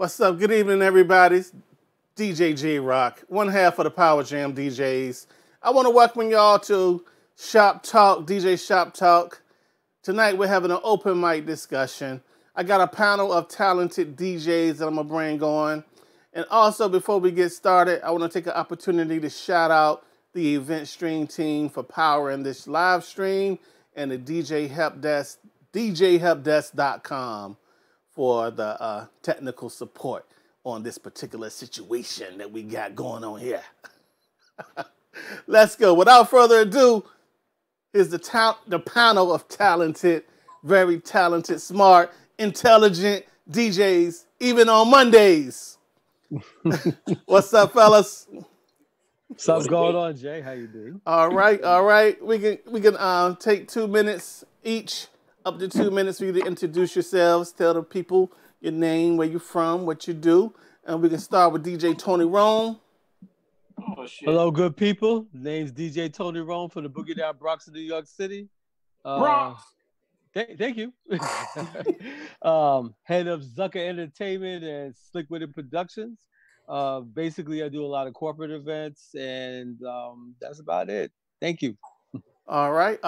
What's up? Good evening, everybody. DJ J-Rock, one half of the Power Jam DJs. I want to welcome y'all to Shop Talk, DJ Shop Talk. Tonight we're having an open mic discussion. I got a panel of talented DJs that I'm going to bring on. And also, before we get started, I want to take an opportunity to shout out the event stream team for powering this live stream and the DJ Help Desk, DJHelpDesk.com for the technical support on this particular situation that we got going on here. Let's go. Without further ado, here's the panel of talented, very talented, smart, intelligent DJs, even on Mondays. What's up, fellas? What's going on, Jay? How you doing? All right. We can take 2 minutes each, up to 2 minutes for you to introduce yourselves, tell the people your name, where you're from, what you do, and we can start with DJ Tony Rome. Oh, shit. Hello, good people. Name's DJ Tony Rome from the Boogie Down Bronx of New York City. Bronx. Thank you. Head of Zucker Entertainment and Slick With It Productions. Basically, I do a lot of corporate events, and that's about it. Thank you. All right.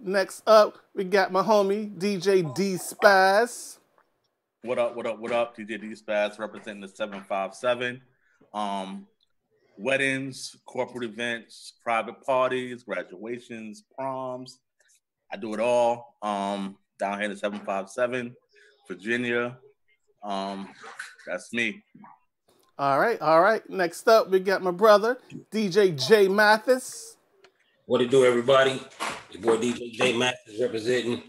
Next up, we got my homie, DJ D Spaz. What up? DJ D Spaz representing the 757. Weddings, corporate events, private parties, graduations, proms. I do it all. Down here in the 757, Virginia. That's me. All right. Next up, we got my brother, DJ J Mathis. What it do, everybody? Your boy DJ J Mathis representing,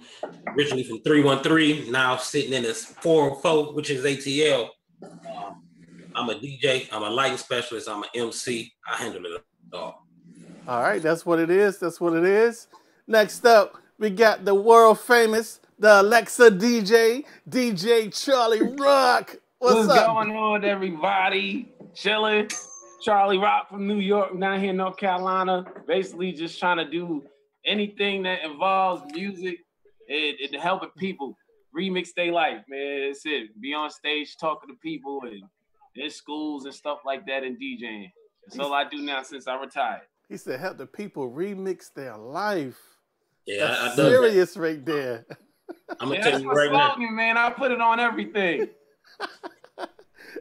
originally from 313, now sitting in this 404, which is ATL. I'm a DJ, I'm a lighting specialist, I'm an MC. I handle it all. All right, that's what it is. Next up, we got the world famous, the Alexa DJ, DJ Charlie Rock. What's up? Going on, everybody? Chilling. Charlie Rock from New York, down here in North Carolina. Basically just trying to do anything that involves music and helping people remix their life, man. That's it. Be on stage talking to people and in schools and stuff like that and DJing. That's all I do now since I retired. He said help the people remix their life. Yeah, that's serious right there. I'm gonna tell you right slogan, man. I put it on everything.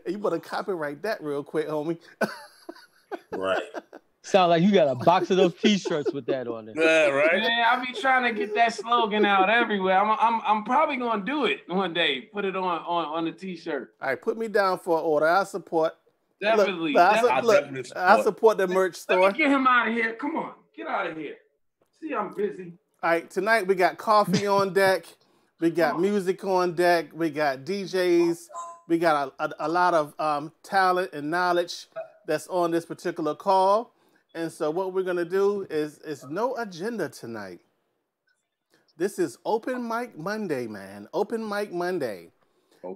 You better copyright that real quick, homie. Right. Sound like you got a box of those T-shirts with that on it. Yeah, right. Man, I be trying to get that slogan out everywhere. I'm probably gonna do it one day. Put it on the T-shirt. All right, put me down for an order. I support. Definitely. I support the merch store. Let me get him out of here. Come on, get out of here. See, I'm busy. All right, tonight we got coffee on deck. We got music on deck. We got DJs. We got a lot of talent and knowledge that's on this particular call. And so what we're going to do is no agenda tonight. This is Open Mic Monday, man. Open Mic Monday.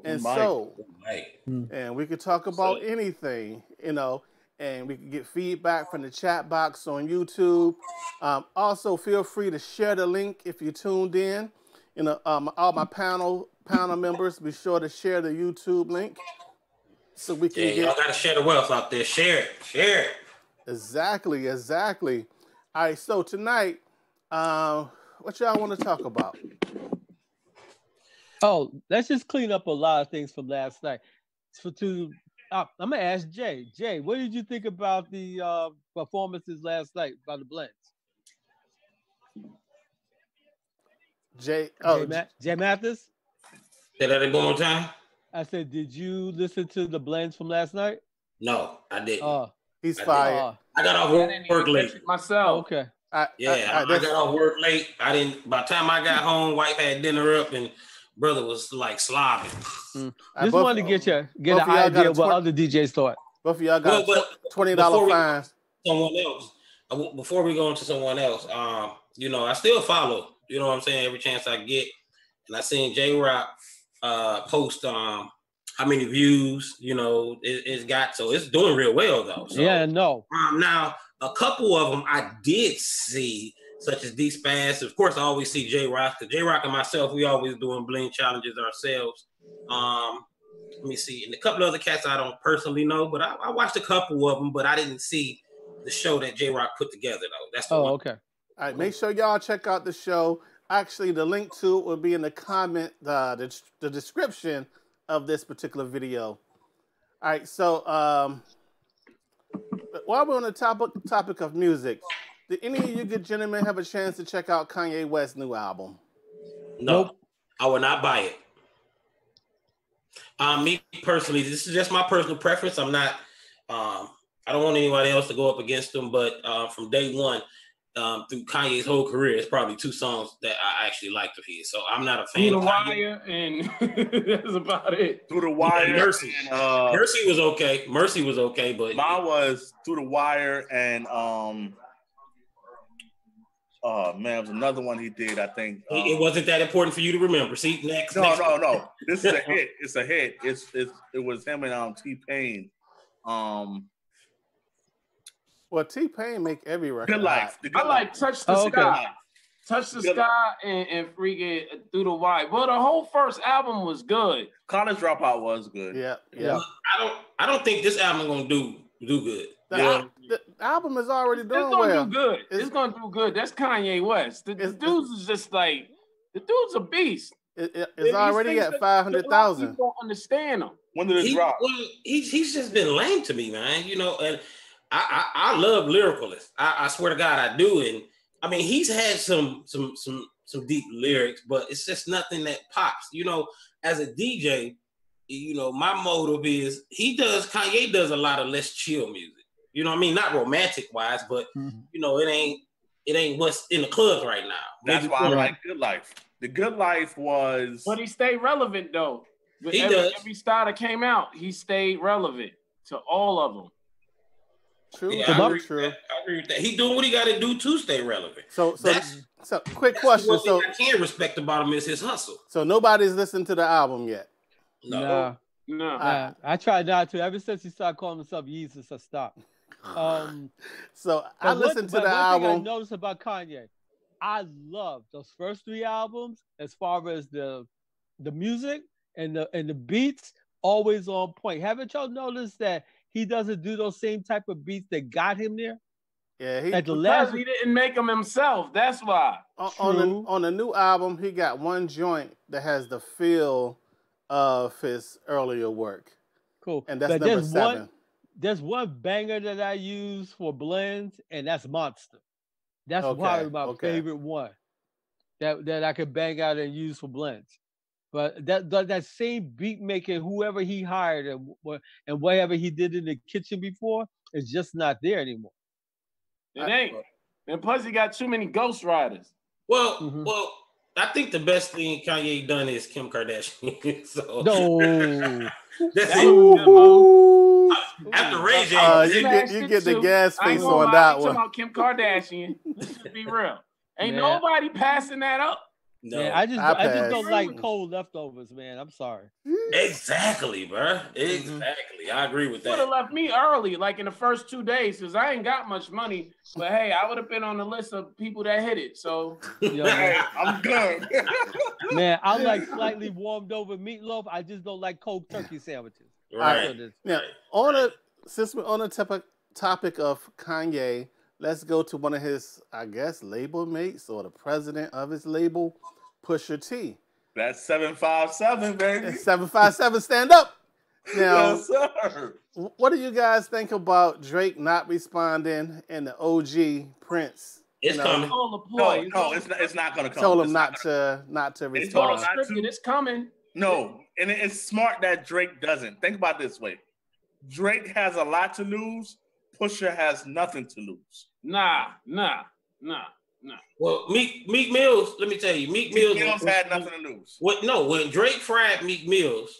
And we could talk about anything, and we can get feedback from the chat box on YouTube. Also, feel free to share the link if you tuned in. All my panel members, be sure to share the YouTube link so we can y'all gotta share the wealth out there. Share it. Exactly. All right, so tonight, what y'all want to talk about? Oh, let's just clean up a lot of things from last night. I'm gonna ask Jay. Jay, what did you think about the performances last night by the Blends? Jay Mathis? Say that one more time. I said, did you listen to the Blends from last night? No, I didn't. He's fired. I got off work late. Myself. Okay. I got off work late. I didn't. By the time I got home, wife had dinner up, and brother was like slobbing. Just wanted to get an idea of what other DJs thought. Both of y'all got $20 fines. Someone else. Before we go into someone else, I still follow. You know what I'm saying? Every chance I get, and I seen J Rock post how many views it's got, so it's doing real well though. So, yeah, no. Now a couple of them I did see, such as D Spaz. Of course, I always see J Rock. J Rock and myself, we always doing bling challenges ourselves. let me see. And a couple of other cats I don't personally know, but I watched a couple of them, but I didn't see the show that J-Rock put together, though. That's the one. Okay. All right, make sure y'all check out the show. Actually, the link to it will be in the the description of this particular video. All right, so while we're on the topic of music, did any of you good gentlemen have a chance to check out Kanye West's new album? No, Nope. I will not buy it. Me personally, this is just my personal preference. I'm not. I don't want anybody else to go up against him, but from day one, through Kanye's whole career, it's probably 2 songs that I actually liked of his. So I'm not a fan Through of the Kanye. Wire, and that's about it. Through the Wire. Yeah, Mercy. And, Mercy was okay. Mercy was okay, but mine was Through the Wire and oh man, it was another one he did. I think it wasn't that important for you to remember. See, next. No. This is a hit. It's a hit. It was him and T-Pain. Well, T-Pain make every record. Good Life. I like Touch the Sky. Touch the Sky and freaking Through the Wire. Well, the whole first album was good. College Dropout was good. Yeah. I don't think this album gonna do good. The album is already doing It's gonna well. do good. It's gonna do good. That's Kanye West. The dudes is just like, the dude's a beast. It's already at 500,000. People don't understand him. When did it drop? Well, he's just been lame to me, man. You know, and I love lyricalists. I swear to God, I do. And I mean, he's had some deep lyrics, but it's just nothing that pops. You know, as a DJ, you know, my motive is Kanye does a lot of less chill music. You know what I mean? Not romantic wise, but you know, it ain't what's in the clubs right now. That's why I like Good Life. The Good Life was. But he stayed relevant though. With every style that came out, he stayed relevant to all of them. True. Yeah, I agree with that. He doing what he got to do to stay relevant. So quick question. One thing I can respect about him is his hustle. So nobody's listened to the album yet. No. I tried not to. Ever since he started calling himself Yeezus, I stopped. So I listened to the album. One thing I noticed about Kanye, I love those first 3 albums as far as the music and the beats, always on point. Haven't y'all noticed that he doesn't do those same type of beats that got him there? Yeah, he didn't make them himself. That's why. On the new album, he got one joint that has the feel of his earlier work. Cool. And that's number 7. There's one banger that I use for blends, and that's Monster. That's probably my favorite one that I could bang out and use for blends. But that same beat making, whoever he hired and whatever he did in the kitchen before, is just not there anymore. It ain't. And plus, he got too many ghostwriters. Well, I think the best thing Kanye done is Kim Kardashian. So no, that's it. After Ray J, you get the gas face on that one. Talking about Kim Kardashian. Let's be real. Ain't nobody passing that up. No, man, I just don't like cold leftovers, man. I'm sorry. Exactly, bro. Exactly. I agree with that. Would have left me early, like in the first 2 days, because I ain't got much money. But hey, I would have been on the list of people that hit it. So I'm good. Man, I like slightly warmed over meatloaf. I just don't like cold turkey sandwiches. Right. Now, since we're on the topic of Kanye, let's go to one of his, I guess, label mates or the president of his label, Pusha T. That's 757, baby. And 757, stand up. Now, yes, sir. What do you guys think about Drake not responding and the OG Prince? It's coming. No, it's not going to come. Told him not to respond. It's coming. No, and it's smart that Drake doesn't. Think about it this way. Drake has a lot to lose. Pusha has nothing to lose. Nah. Well, Meek Mills, let me tell you, Meek Mills had nothing to lose. When Drake fried Meek Mills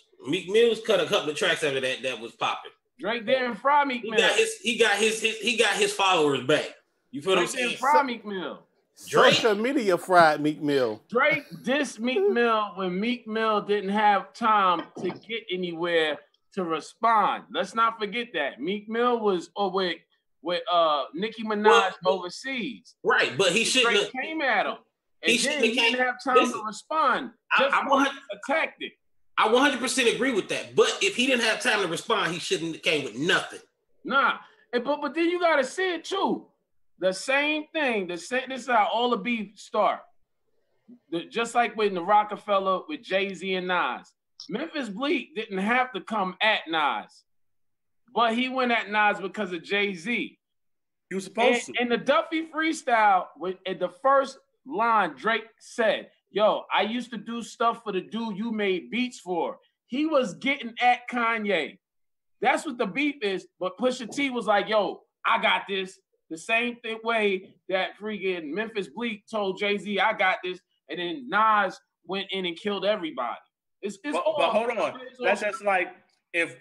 cut a couple of tracks out of that was popping. Drake didn't fry Meek Mill. He got his followers back. You feel what I'm saying? Didn't fry Meek Mill. Social media fried Meek Mill. Drake dissed Meek Mill when Meek Mill didn't have time to get anywhere to respond. Let's not forget that. Meek Mill was with Nicki Minaj overseas. Right, but he shouldn't have came at him. And he didn't have time to respond. Just a tactic. I 100% agree with that. But if he didn't have time to respond, he shouldn't have came with nothing. Nah, but then you gotta see it too. The same thing. This is how all the beef start. Just like with the Rockefeller with Jay-Z and Nas. Memphis Bleek didn't have to come at Nas, but he went at Nas because of Jay-Z. He was supposed to. In the Duffy freestyle, in the first line, Drake said, "Yo, I used to do stuff for the dude you made beats for." He was getting at Kanye. That's what the beef is. But Pusha T was like, "Yo, I got this." The same way that freaking Memphis Bleek told Jay-Z, "I got this," and then Nas went in and killed everybody. But hold on. That's just like if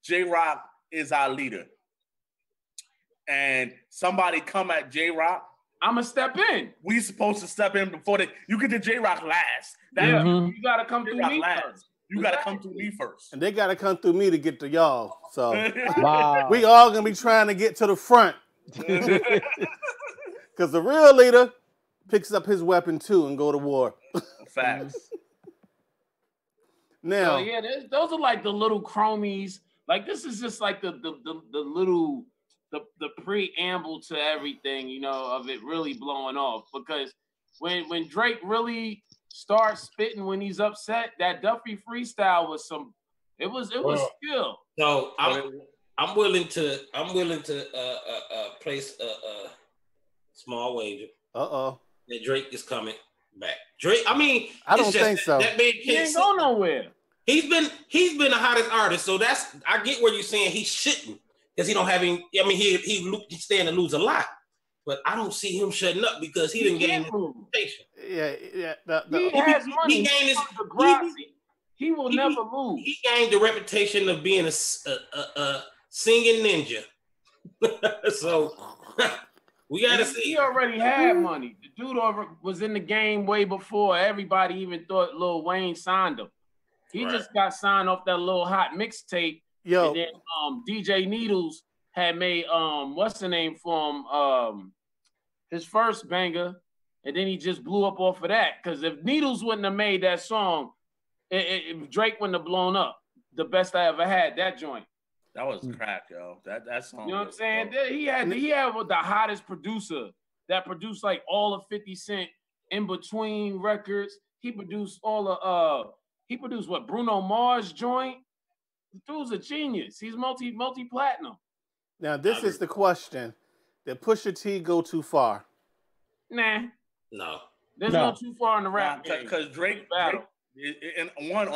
J-Rock is our leader and somebody come at J-Rock, I'ma step in. We supposed to step in before you get to J-Rock last. You gotta come through me first. You gotta come through me first. And they gotta come through me to get to y'all. So wow. We all gonna be trying to get to the front. Because the real leader picks up his weapon too and go to war. Facts. Now, yeah, those are like the little chromies. Like this is just like the little the preamble to everything, you know, of it really blowing off. Because when Drake really starts spitting when he's upset, that Duffy freestyle was skill. So I'm willing to place a small wager. That Drake is coming back. Drake, I mean, I don't think so. That man he ain't go nowhere. He's been the hottest artist, so I get where you're saying he shouldn't, because he don't have any. I mean, he stand to lose a lot, but I don't see him shutting up because he didn't gain his reputation. Yeah. He has money. He will never lose. He gained the reputation of being a singing ninja. So we gotta see. He already had money. The dude was in the game way before everybody even thought Lil Wayne signed him. He just got signed off that little hot mixtape. Yo. And then DJ Needles had made what's the name for him? His first banger, and then he just blew up off of that. Because if Needles wouldn't have made that song, Drake wouldn't have blown up. The best I ever had, that joint. That was crack, yo. That song. You know what I'm saying? He had the hottest producer that produced like all of 50 Cent in between records. He produced all of what Bruno Mars joint. The dude's a genius. He's multi-platinum. Now this is the question: did Pusha T go too far? Nah. No. There's no too far in the rap game. Because Drake on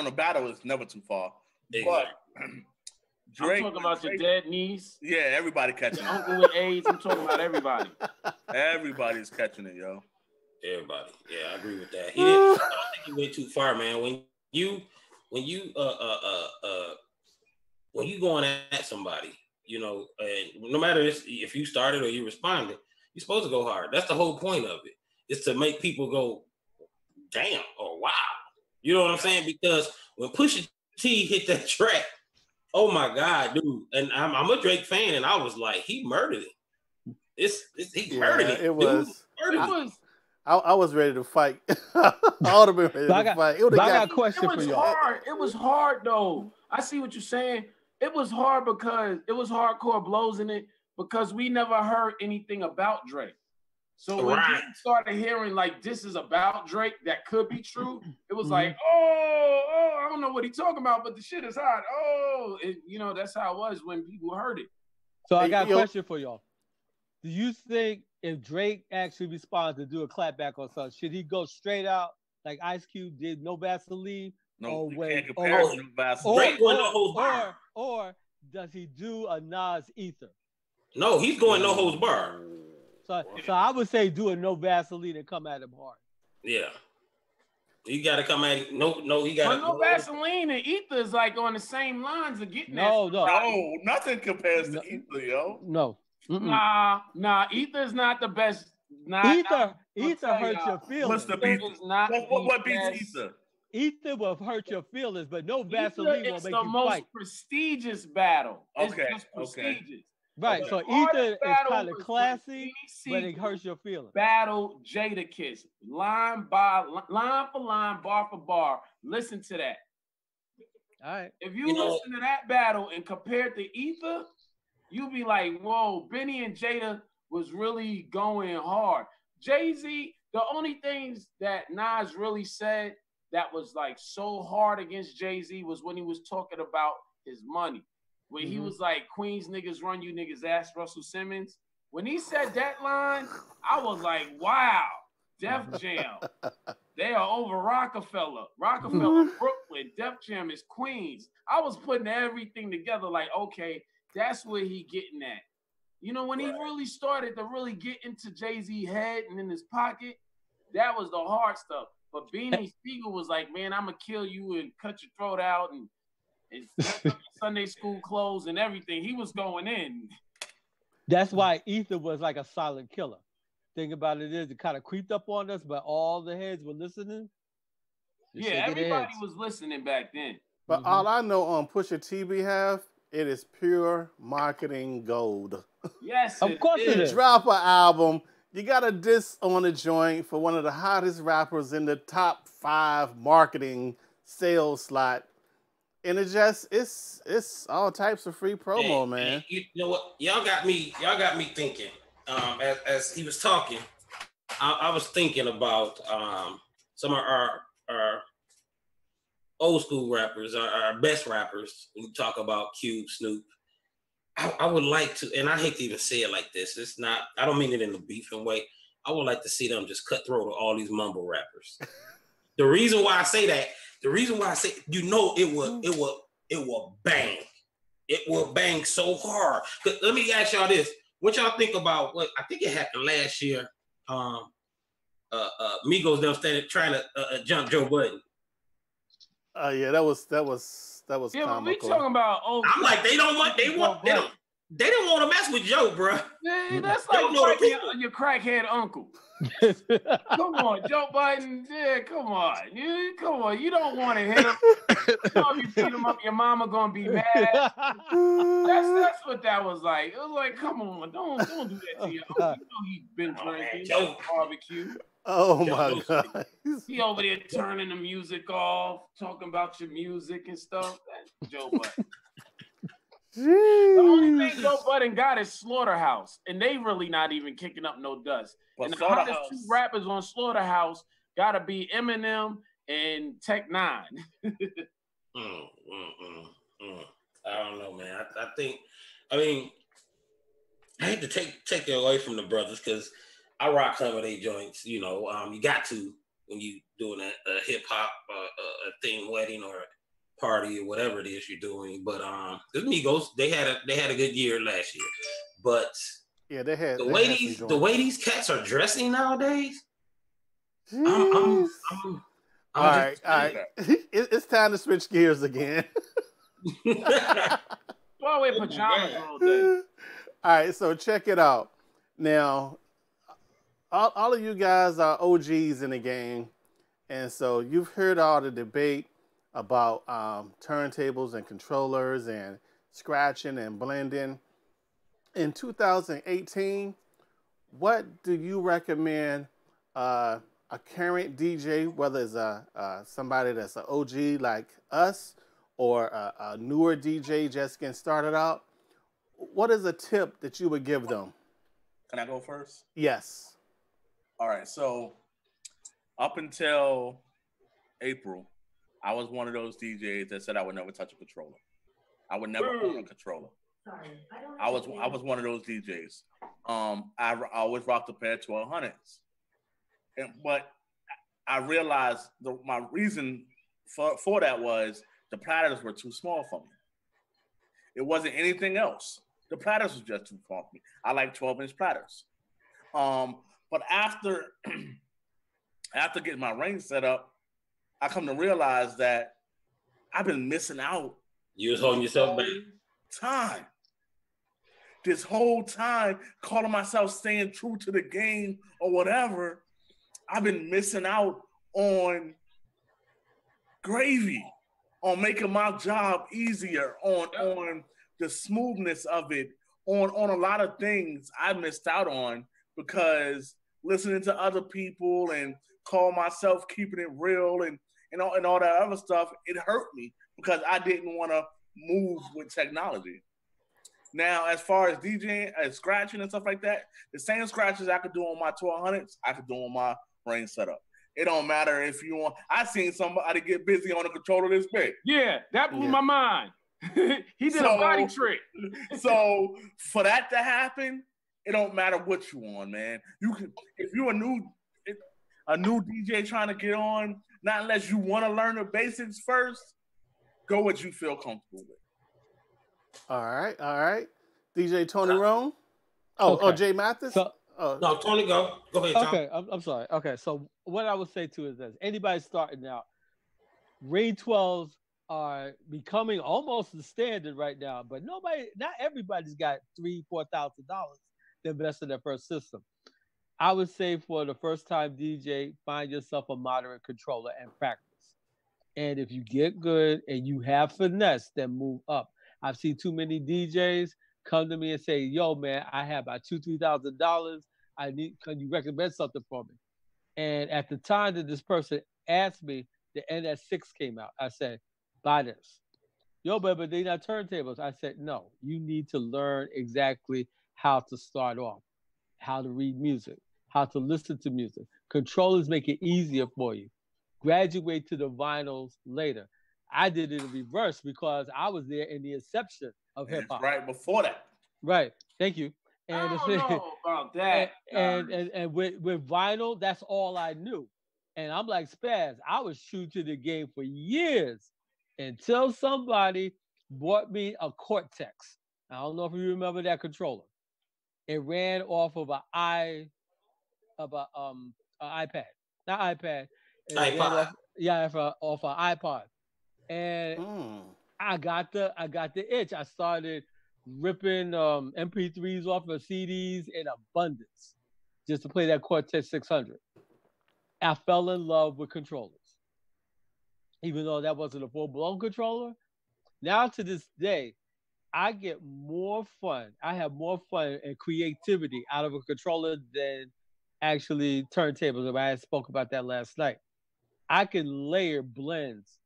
the battle is never too far. But Drake, I'm talking about your dead niece. Yeah, everybody catching it. Uncle with AIDS. I'm talking about everybody. Everybody's catching it, yo. Everybody. Yeah, I agree with that. I don't think he went too far, man. When you going at somebody, you know, no matter if you started or you responded, you're supposed to go hard. That's the whole point of it. Is to make people go, damn, or wow. You know what I'm saying? Because when Pusha T hit that track, oh my God, dude. And I'm a Drake fan, and I was like, he murdered it. He murdered it. It was. I was ready to fight. I would have been ready to fight. I got a question for y'all. It was hard, though. I see what you're saying. It was hard because it was hardcore blows in it because we never heard anything about Drake. So when we started hearing like this is about Drake, that could be true. It was like, I don't know what he's talking about, but the shit is hot. That's how it was when people heard it. So I got a question for y'all. Do you think if Drake actually responds to do a clapback or something, should he go straight out like Ice Cube did, no Vaseline? No, can't compare no Vaseline. Or does he do a Nas Ether? No, he's going no holds bar. So I would say do a no Vaseline and come at him hard. Yeah. You got to come at him. No, he got to. But no Vaseline and Ether is like on the same lines of getting No, nothing compares to Ether, yo. No. Nah, Ether is not the best. Ether hurts your feelings. What's the beat? What beats Ether? Ether will hurt your feelings, but no Vaseline will make you fight. It's the most prestigious battle. Okay. It's just prestigious. Right. So Ether is kind of classy, but it hurts your feelings. Battle Jadakiss, line for line, bar for bar. Listen to that. All right. If you listen to that battle and compare it to Ether, you'll be like, whoa, Benny and Jada was really going hard. Jay-Z, the only things that Nas really said that was like so hard against Jay-Z was when he was talking about his money. When he was like, Queens niggas run you niggas ass Russell Simmons. When he said that line, I was like, wow, Def Jam. They are over Rockefeller. Rockefeller, Brooklyn. Def Jam is Queens. I was putting everything together like, okay, that's where he getting at. You know, when he really started to really get into Jay-Z's head and in his pocket, that was the hard stuff. But Beanie Siegel was like, man, I'm going to kill you and cut your throat out and Sunday school clothes and everything. He was going in. That's why Ether was like a silent killer. Thing about it is, it kind of creeped up on us, but all the heads were listening. Yeah, everybody was listening back then. But all I know on Pusha T behalf, it is pure marketing gold. Yes, of course it is. Drop an album. You got a diss on the joint for one of the hottest rappers in the top 5 marketing sales slot. And it's all types of free promo, man. You know what? Y'all got me thinking. As he was talking, I was thinking about some of our old school rappers, our best rappers. We talk about Cube, Snoop. I would like to, and I hate to even say it like this. It's not. I don't mean it in a beefing way. I would like to see them just cutthroat to all these mumble rappers. The reason why I say that. The reason why I say, it will bang. It will bang so hard. Let me ask y'all this. What y'all think about what I think it happened last year? Migos them standing trying to jump Joe Budden. Yeah, that was yeah, comical. But we talking about I'm like, they don't want to mess with Joe, bro. Yeah, that's like your crackhead uncle. Come on, Joe Biden. Yeah, come on. You don't want to hit him. You know, if you beat him up, your mama gonna be mad. That's what that was like. It was like, come on, don't do that to your uncle. You know he's been drinking, Joe barbecue. Oh my God. He over there turning the music off, talking about your music and stuff. That's Joe Biden. The only thing Joe Budden got is Slaughterhouse, and they really not even kicking up no dust. But and the hottest 2 rappers on Slaughterhouse gotta be Eminem and Tech Nine. I don't know, man. I hate to take it away from the brothers because I rock some of their joints. You know, you got to when you doing a hip hop a theme wedding or party or whatever it is you're doing, but the Migos they had a good year last year, but yeah, they had the way these cats are dressing nowadays. All right. It's time to switch gears again. Well, wear pajamas all day. All right, so check it out. Now, all of you guys are OGs in the game, and so you've heard all the debate about turntables and controllers and scratching and blending. In 2018, what do you recommend a current DJ, whether it's somebody that's an OG like us or a newer DJ just getting started out? What is a tip that you would give them? Can I go first? Yes. All right. So up until April, I was one of those DJs that said I would never touch a controller. I would never own a controller. Sorry, I was one of those DJs. I always rocked a pair of 1200s, but I realized my reason for that was the platters were too small for me. It wasn't anything else. The platters were just too small for me. I like 12-inch platters. But after getting my range set up, I come to realize that I've been missing out. You was holding yourself back. Time. This whole time, calling myself staying true to the game or whatever, I've been missing out on gravy, on making my job easier, on the smoothness of it, on a lot of things I missed out on because listening to other people and call myself keeping it real and all that other stuff, it hurt me because I didn't want to move with technology. Now, as far as DJing, scratching and stuff like that, the same scratches I could do on my 1200s, I could do on my Brain setup. It don't matter if you want. I seen somebody get busy on a controller this big. Yeah, that blew my mind. He did a body trick. So for that to happen, it don't matter what you on, man. You can, if you're a new DJ trying to get on, not unless you want to learn the basics first, go what you feel comfortable with. All right. DJ Tony Rome. Oh, Jay Mathis. No, Tony, go ahead, Tom. Okay, I'm sorry. Okay, so what I would say too is this: anybody starting out, Ring 12s are becoming almost the standard right now, but not everybody's got $3,000-$4,000 to invest in their first system. I would say for the first time DJ, find yourself a moderate controller and practice. And if you get good and you have finesse, then move up. I've seen too many DJs come to me and say, yo, man, I have about $2,000-$3,000. Can you recommend something for me? And at the time that this person asked me, the NS6 came out. I said, buy this. Yo, but they're not turntables. I said, no, you need to learn exactly how to start off, how to read music, how to listen to music. Controllers make it easier for you. Graduate to the vinyls later. I did it in reverse because I was there in the inception of hip hop. Right before that. Right. Thank you. And I don't know about that. And with vinyl, that's all I knew. And I'm like Spaz, I was true to the game for years until somebody bought me a Cortex. I don't know if you remember that controller. It ran off of an iPad. Not iPad. iPod. Off an iPod. And I got the itch. I started ripping MP3s off of CDs in abundance just to play that Cortex 600. I fell in love with controllers. Even though that wasn't a full-blown controller, now to this day, I get more fun. I have more fun and creativity out of a controller than actually turntables. I spoke about that last night. I can layer blends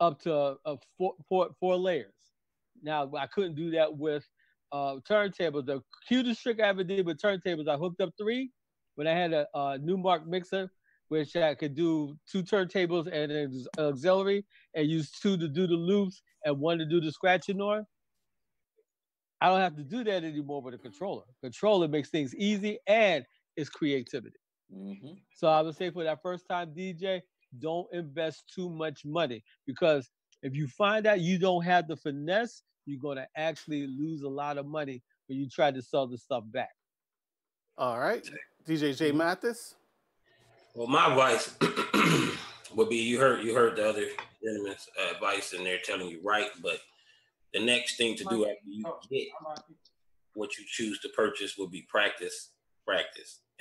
up to four layers. Now, I couldn't do that with turntables. The cutest trick I ever did with turntables, I hooked up 3 when I had a Newmark mixer, which I could do 2 turntables and an auxiliary and use 2 to do the loops and 1 to do the scratching on. I don't have to do that anymore with a controller. Controller makes things easy and it's creativity. Mm-hmm. So I would say for that first time DJ, don't invest too much money because if you find out you don't have the finesse, you're going to actually lose a lot of money when you try to sell the stuff back. All right. DJ J Mathis. Well, my advice would be you heard the other gentleman's advice and they're telling you right, but the next thing to do after you get what you choose to purchase will be practice,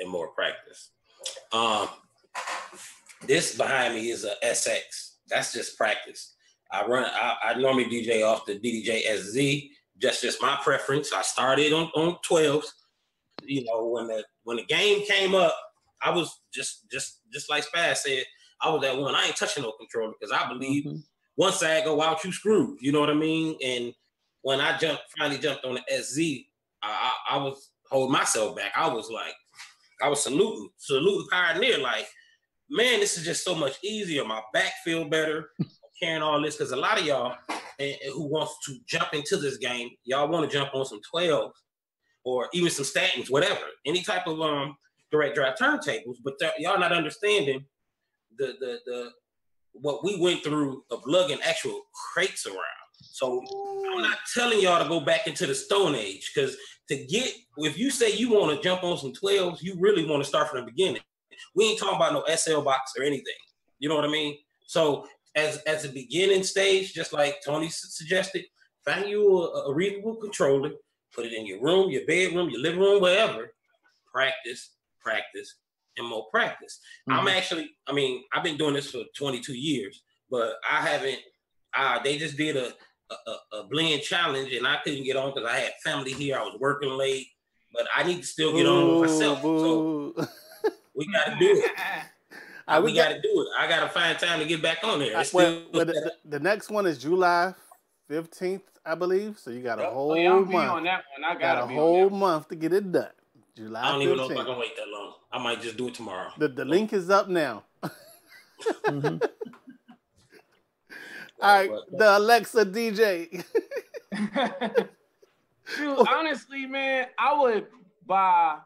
and more practice. This behind me is a SX. That's just practice. I normally DJ off the DDJ SZ. Just my preference. I started on 12s. You know, when the game came up, I was just like Spaz said, I was that one. I ain't touching no controller because I believe once I go out, you screwed. You know what I mean? And when I finally jumped on the SZ, I was holding myself back. I was saluting Pioneer, like, man, this is just so much easier. My back feel better carrying all this because a lot of y'all who wants to jump into this game, y'all want to jump on some 12s or even some statins, whatever, any type of direct drive turntables, but y'all not understanding the what we went through of lugging actual crates around. So I'm not telling y'all to go back into the Stone Age because if you say you want to jump on some 12s, you really want to start from the beginning. We ain't talking about no SL box or anything. You know what I mean? So as a beginning stage, just like Tony suggested, find you a reasonable controller, put it in your room, your bedroom, your living room, wherever. Practice, and more practice. Mm-hmm. I've been doing this for 22 years, but I haven't. They just did a blend challenge, and I couldn't get on because I had family here. I was working late, but I need to still get on with myself. So we got to do it. We got to do it. I got to find time to get back on there. The next one is July 15th, I believe. So you got a whole month. On that one. I got a whole month to get it done. July 15th. I don't even know if I can wait that long. I might just do it tomorrow. The link is up now. All right, the Alexa DJ. Dude, honestly, man, I would buy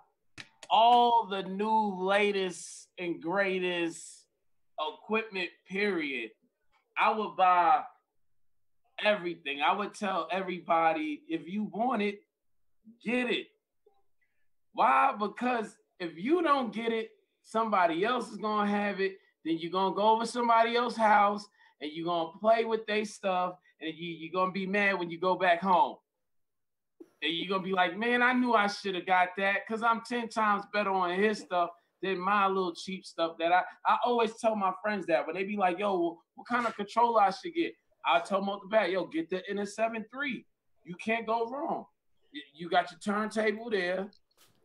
all the new latest and greatest equipment, period. I would buy everything. I would tell everybody, if you want it, get it. Why? Because if you don't get it, somebody else is going to have it. Then you're going to go over somebody else's house and you're going to play with their stuff, and you're going to be mad when you go back home. And you're going to be like, man, I knew I should have got that because I'm 10 times better on his stuff than my little cheap stuff that I always tell my friends that. When they be like, yo, what kind of controller I should get? I tell them off the bat, yo, get the NS7 III. You can't go wrong. You got your turntable there,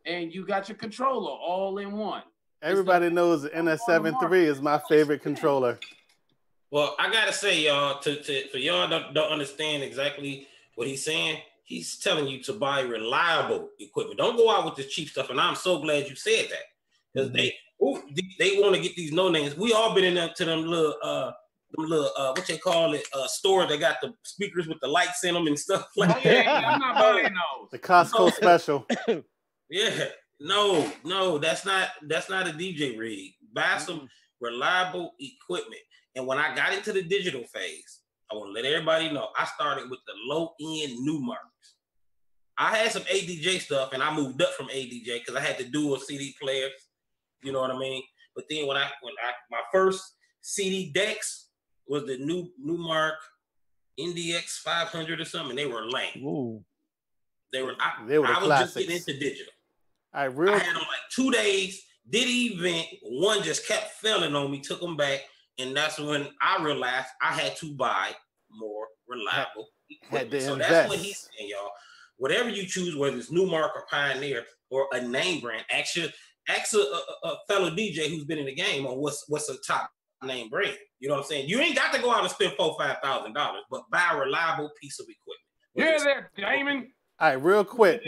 and you got your controller all in one. Everybody knows the NS7 III is my favorite controller. Well, I gotta say, y'all, for y'all don't understand exactly what he's saying. He's telling you to buy reliable equipment. Don't go out with this cheap stuff. And I'm so glad you said that, because they want to get these no names. We all been in them to them little what they call it, stores that got the speakers with the lights in them and stuff like that. Yeah, I'm not buying those. The Costco special. Yeah, no, that's not a DJ rig. Buy some reliable equipment. And when I got into the digital phase, I want to let everybody know, I started with the low-end new marks. I had some ADJ stuff, and I moved up from ADJ because I had to dual CD players. You know what I mean? But then when my first CD decks was the new mark NDX 500 or something, and they were lame. Ooh. They were classics. Just getting into digital. I had them like 2 days, did an event, one just kept failing on me, took them back. And that's when I realized I had to buy more reliable equipment. So that's what he's saying, y'all. Whatever you choose, whether it's Newmark or Pioneer or a name brand, ask a fellow DJ who's been in the game on what's a top name brand. You know what I'm saying? You ain't got to go out and spend $4,000-$5,000, but buy a reliable piece of equipment. Yeah, there, Damon. All right, real quick,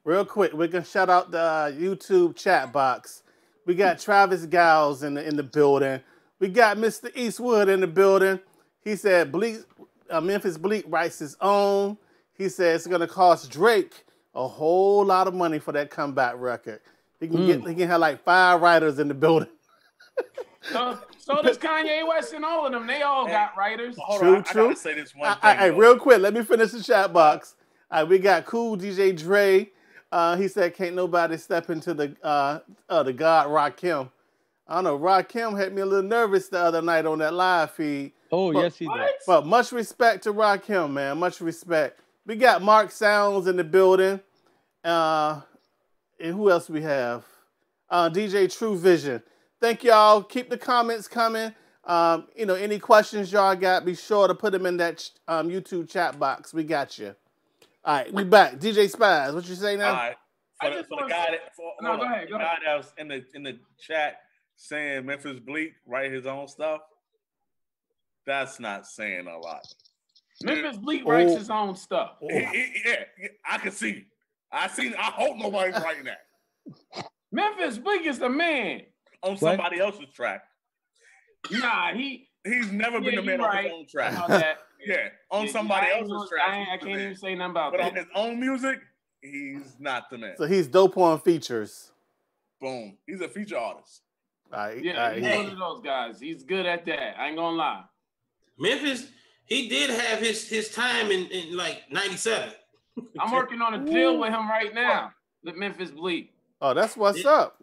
we're gonna shout out the YouTube chat box. We got Travis Giles in the building. We got Mr. Eastwood in the building. He said Memphis Bleak writes his own. He said it's going to cost Drake a whole lot of money for that comeback record. He can have like 5 writers in the building. So does Kanye West and all of them. They all got writers. True. I gotta say this one thing. Hey, real quick, let me finish the chat box. All right, we got Cool DJ Dre. He said, can't nobody step into the God Rakim. I don't know, Rakim had me a little nervous the other night on that live feed. Yes, he did. But much respect to Rakim, man. Much respect. We got Mark Sounds in the building. And who else we have? DJ True Vision. Thank y'all. Keep the comments coming. Any questions y'all got, be sure to put them in that YouTube chat box. We got you. All right, we back. DJ Spies, what you say now? All right. For the guy that was in the chat saying Memphis Bleak write his own stuff, that's not saying a lot. Memphis Bleak writes his own stuff. Yeah, I can see. I hope nobody's writing that. Memphis Bleak is the man. On somebody else's track. Nah, he's never been the man on his own track. Yeah, on somebody else's track. I can't even say nothing about that. But that. on his own music, he's not the man. So he's dope on features. Boom. He's a feature artist. He's one of those guys. He's good at that. I ain't gonna lie. Memphis, he did have his time in like 97. I'm working on a deal with him right now with Memphis Bleak. Oh, that's what's up.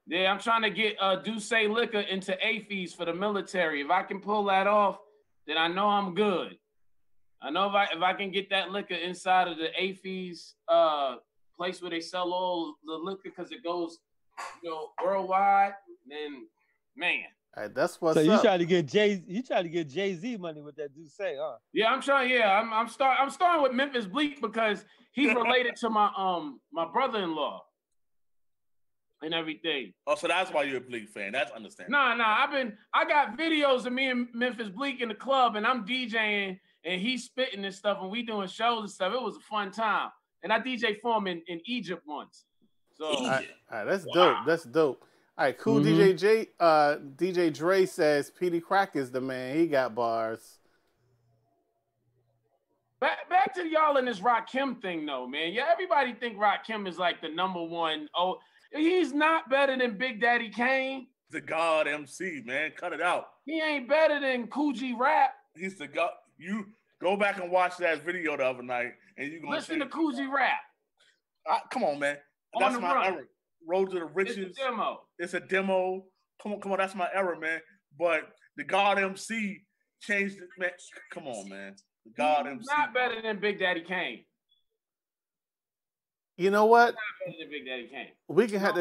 Yeah, I'm trying to get Douce Liquor into AFES for the military. If I can pull that off, then I know I'm good. I know if I can get that liquor inside of the AFES place where they sell all the liquor because it goes, worldwide, then man. right, that's what's so you up. trying to get Jay-Z money with that dude say, huh? Yeah, I'm trying. Yeah, I'm starting with Memphis Bleak because he's related to my my brother-in-law and everything. Oh, so that's why you're a Bleak fan. That's understandable. Nah. I got videos of me and Memphis Bleak in the club, and I'm DJing, and he's spitting and stuff, and we doing shows and stuff. It was a fun time, and I DJ for him in Egypt once. So, all right, that's dope. That's dope. All right, cool. DJ Dre says Petey Crack is the man. He got bars. Back to y'all in this Rakim thing, though, man. Yeah, everybody think Rakim is like the number one. Oh, he's not better than Big Daddy Kane. The God MC, man. Cut it out. He ain't better than Kool G Rap. He's the God. You go back and watch that video the other night, and you gonna listen to Kool G Rap. Come on, man. That's my era. Road to the Riches. It's a demo. It's a demo. Come on. That's my era, man. But the God MC changed it, man. Come on, man. The God MC. Not better than Big Daddy Kane. You know what? Not better than Big Daddy Kane. We can have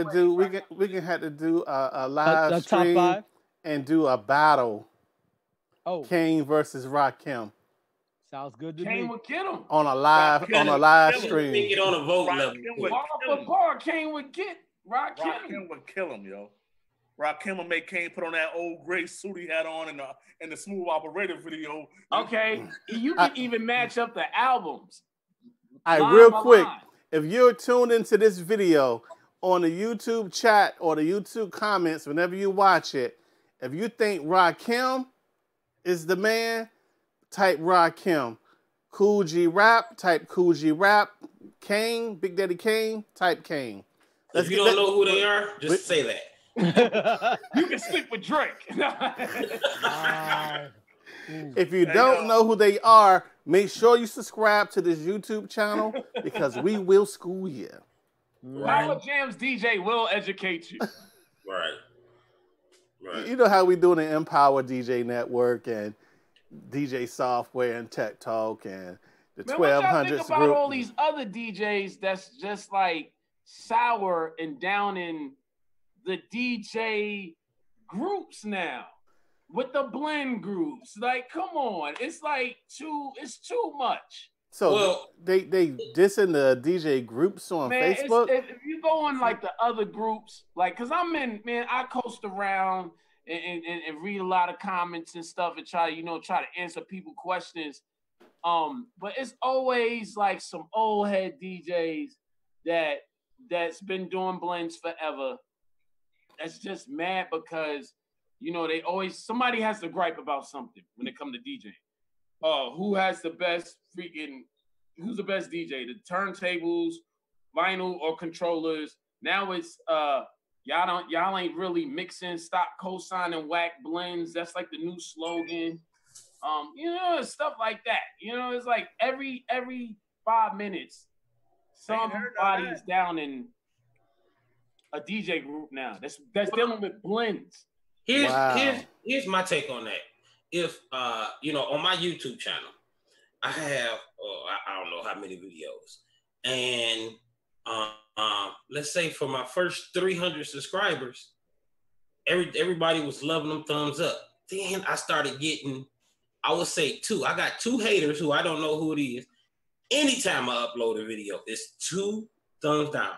to do a live stream top 5? and do a battle. Oh, Kane versus Rakim. Sounds good to Kane me. would get him. On a live stream. Think it on a vote level. Kane would get Rakim. Rakim would kill him, yo. Rakim would make Kane put on that old gray suit he had on in the Smooth Operator video. Okay, you can even match up the albums. All right, real quick. If you're tuned into this video on the YouTube chat or the YouTube comments, whenever you watch it, if you think Rakim is the man, type Rakim. Kool G Rap, type Kool G Rap. Kane, Big Daddy Kane, type Kane. If you don't know who they are, just say that. You can stick with Drake. If you don't know who they are, make sure you subscribe to this YouTube channel because we will school you. Power Jams DJ will educate you. Right. You know how we do the Empower DJ Network and DJ Software and Tech Talk and the 1200s group. What y'all think about group. all these other DJs that's just like sour and down in the DJ groups now? With the blend groups, like, come on, it's like it's too much. So they dissing the DJ groups on Facebook. If you go on like the other groups, like, cause I coast around and read a lot of comments and stuff and try to answer people questions. But it's always like some old head DJs that's been doing blends forever. That's just mad because they always, somebody has to gripe about something when it comes to DJing. Who's the best DJ? The turntables, vinyl, or controllers? Now it's y'all ain't really mixing, stop co-signing whack blends. That's like the new slogan. Stuff like that. It's like every 5 minutes, somebody's down in a DJ group now. That's dealing with blends. Here's my take on that. If on my YouTube channel, I have I don't know how many videos, and let's say for my first 300 subscribers, everybody was loving them thumbs up. Then I started getting, I would say I got 2 haters who I don't know who it is. Anytime I upload a video, it's 2 thumbs down.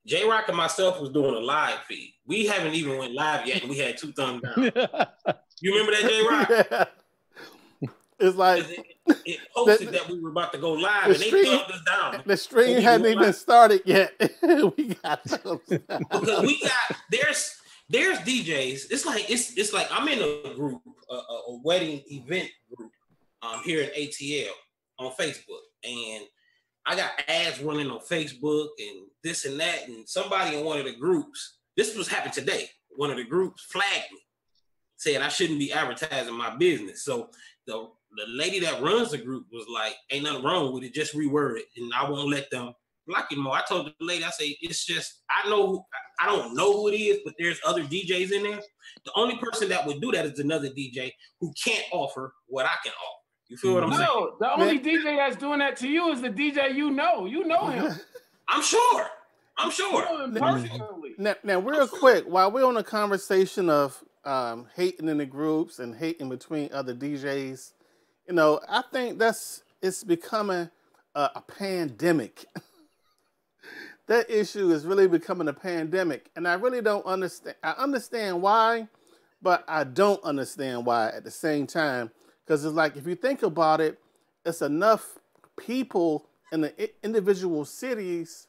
J-Rock and myself was doing a live feed. We haven't even went live yet, and we had 2 thumbs down. You remember that, J-Rock? Yeah. It's like it posted that we were about to go live, and they thumbed us down. The stream hadn't even started yet. We got thumbs down. Because we got there's DJs. It's like I'm in a group, a wedding event group, here in ATL on Facebook, and I got ads running on Facebook and this and that, and somebody in one of the groups, this was happened today, one of the groups flagged me, saying I shouldn't be advertising my business. So the lady that runs the group was like, ain't nothing wrong with it, just reword it, and I won't let them block it more. I told the lady, I say, it's just, I don't know who it is, but there's other DJs in there. The only person that would do that is another DJ who can't offer what I can offer. You feel what I'm saying? No, the only DJ that's doing that to you is the DJ you know. You know him. I'm sure. I'm sure. Personally. Now real quick, while we're on a conversation of hating in the groups and hating between other DJs, you know, I think it's becoming a pandemic. That issue is really becoming a pandemic, and I really don't understand. I understand why, but I don't understand why at the same time. Because it's like, if you think about it, it's enough people in the individual cities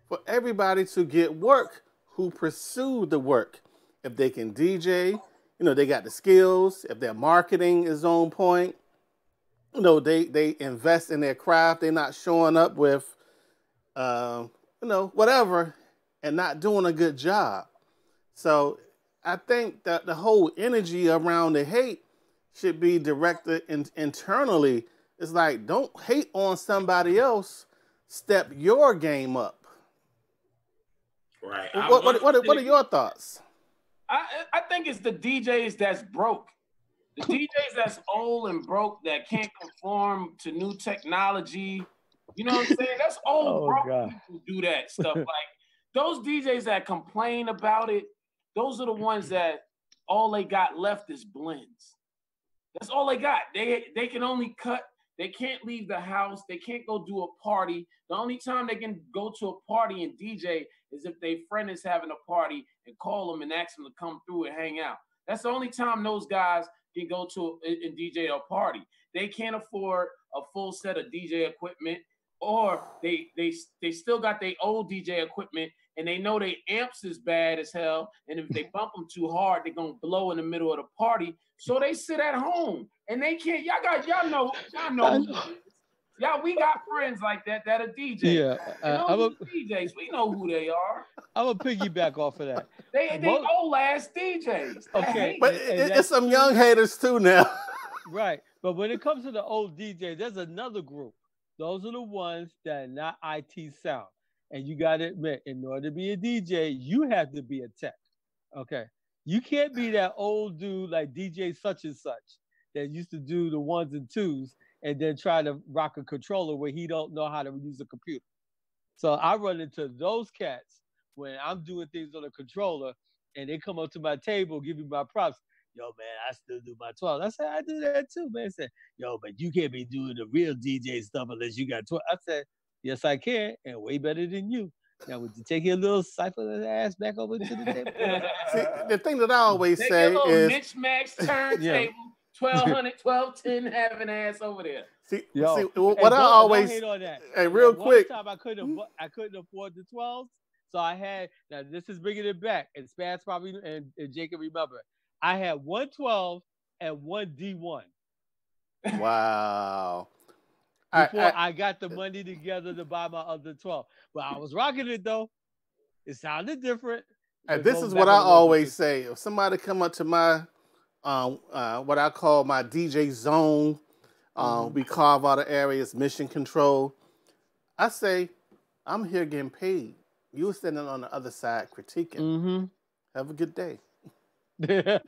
for everybody to get work who pursue the work. If they can DJ, you know, they got the skills. If their marketing is on point, you know, they invest in their craft. They're not showing up with, you know, whatever, and not doing a good job. So I think that the whole energy around the hate should be directed internally. It's like, don't hate on somebody else. Step your game up. Right. What are your thoughts? I think it's the DJs that's broke. The DJs that's old and broke that can't conform to new technology. You know what I'm saying? That's old broke people do that stuff. Like those DJs that complain about it, those are the ones that all they got left is blends. That's all they got. They can only cut. They can't leave the house. They can't go do a party. The only time they can go to a party and DJ is if their friend is having a party and call them and ask them to come through and hang out. That's the only time those guys can go to and DJ a party. They can't afford a full set of DJ equipment, or they still got their old DJ equipment and they know their amps is bad as hell. And if they bump them too hard, they're gonna blow in the middle of the party. So they sit at home and they can't. Y'all know. Y'all, we got friends like that are DJs. Yeah, DJs. We know who they are. I'm gonna piggyback off of that. They old ass DJs. Okay, but it's some young haters too now. Right, but when it comes to the old DJs, there's another group. Those are the ones that are not IT sound. And you got to admit, in order to be a DJ, you have to be a tech. Okay. You can't be that old dude like DJ such and such that used to do the ones and twos and then try to rock a controller where he don't know how to use a computer. So I run into those cats when I'm doing things on a controller and they come up to my table, give me my props. Yo, man, I still do my 12. I said, I do that too, man. I said, yo, but you can't be doing the real DJ stuff unless you got 12. I said, yes, I can, and way better than you. Now, would you take your little cipher ass back over to the table? See, the thing that I always take say your is... Mitch Max turntable, 1200, 1210 having ass over there. See, what I always... Don't hate on that. Hey, real quick. One time I couldn't afford the 12s, so I had... Now, this is bringing it back, and Spaz probably, and Jacob remember, I had 112 and 1 D1. Wow. Before I got the money together to buy my other 12. But I was rocking it, though. It sounded different. This is what I always say. If somebody come up to my, what I call my DJ zone, we carve out of areas, mission control, I say, I'm here getting paid. You were standing on the other side critiquing. Mm-hmm. Have a good day. Have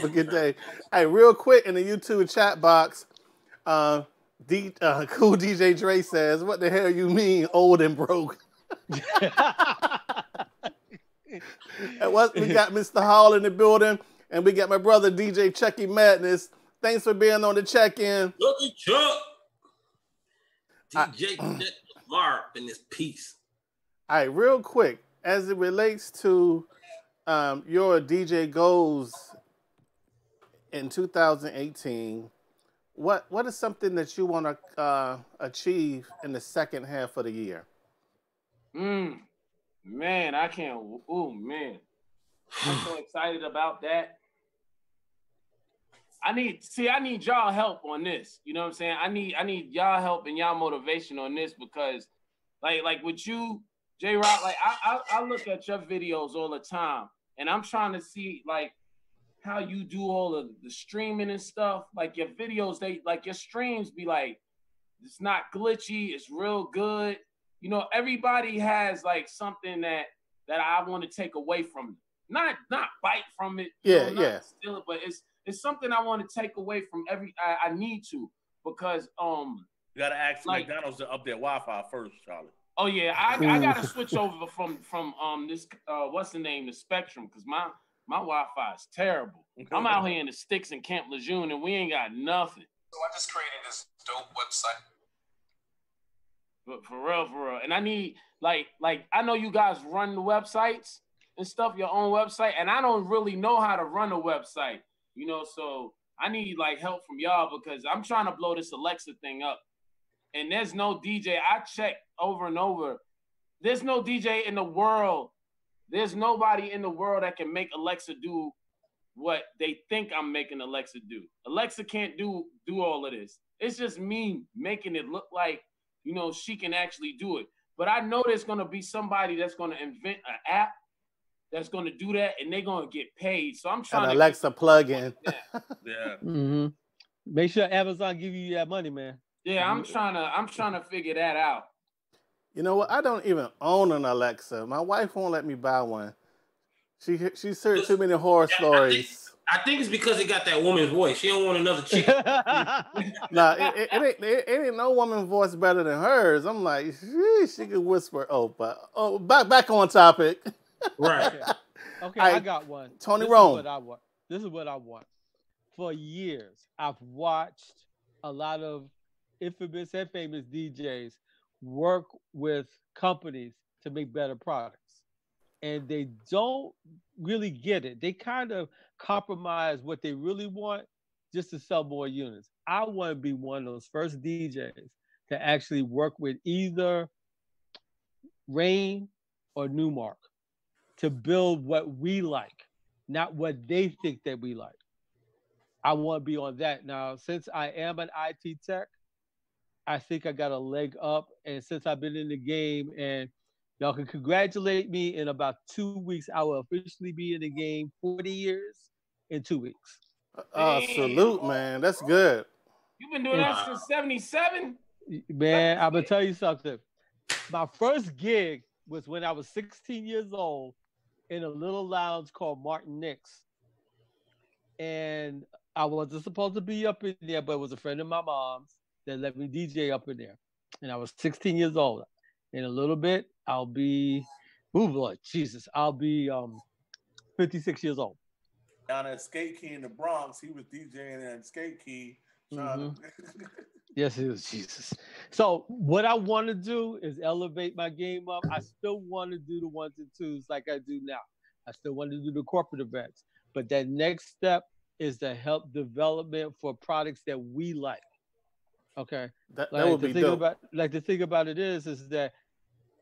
a good day. Hey, real quick in the YouTube chat box, Cool DJ Dre says, "What the hell you mean, old and broke?" And we got Mr. Hall in the building, and we got my brother DJ Chucky Madness. Thanks for being on the check-in. Look at Chuck. DJ Mark in this piece. All right, real quick, as it relates to your DJ goals in 2018, what is something that you want to achieve in the second half of the year? Man, I can't. Oh man, I'm so excited about that. I need y'all help on this. You know what I'm saying? I need y'all help and y'all motivation on this, because like with you, J Rock, like I look at your videos all the time, and I'm trying to see like how you do all of the streaming and stuff. Like your videos, your streams be like, it's not glitchy, it's real good. You know, everybody has like something that I want to take away from it. Not bite from it. Not steal it, but it's something I want to take away from I need to, because you gotta ask McDonald's to update Wi-Fi first, Charlie. Oh yeah, I gotta switch over from this what's the name, the Spectrum, because my Wi-Fi is terrible. I'm out here in the sticks in Camp Lejeune and we ain't got nothing. So I just created this dope website. But for real. And I need like I know you guys run the websites and stuff, your own website, and I don't really know how to run a website, you know, so I need like help from y'all because I'm trying to blow this Alexa thing up. And there's no DJ. I checked over and over. There's no DJ in the world. There's nobody in the world that can make Alexa do what they think I'm making Alexa do. Alexa can't do all of this. It's just me making it look like, you know, she can actually do it. But I know there's going to be somebody that's going to invent an app that's going to do that, and they're going to get paid. So I'm trying to Alexa plug-in. Yeah. Mm-hmm. Make sure Amazon give you that money, man. Yeah, I'm trying to figure that out. You know what? I don't even own an Alexa. My wife won't let me buy one. She's heard too many horror stories. I think it's because it got that woman's voice. She don't want another chick. Nah, it ain't no woman's voice better than hers. I'm like, she could whisper. Back on topic. Right. Okay, I got one. Tony Rome. This is what I want. For years, I've watched a lot of infamous and famous DJs work with companies to make better products. And they don't really get it. They kind of compromise what they really want just to sell more units. I want to be one of those first DJs to actually work with either Rain or Newmark to build what we like, not what they think that we like. I want to be on that. Now, since I am an IT tech, I think I got a leg up. And since I've been in the game, and y'all can congratulate me, in about 2 weeks, I will officially be in the game 40 years in 2 weeks. Salute, man. That's good. You've been doing that since 77? Man, I'm going to tell you something. My first gig was when I was 16 years old in a little lounge called Martin Nick's. And I wasn't supposed to be up in there, but it was a friend of my mom's that let me DJ up in there. And I was 16 years old. In a little bit, I'll be, I'll be 56 years old. Down at Skate Key in the Bronx, he was DJing at Skate Key. Yes, it was Jesus. So what I want to do is elevate my game up. I still want to do the 1s and 2s like I do now. I still want to do the corporate events. But that next step is to help development for products that we like. Okay. That would be dope. The thing about it is that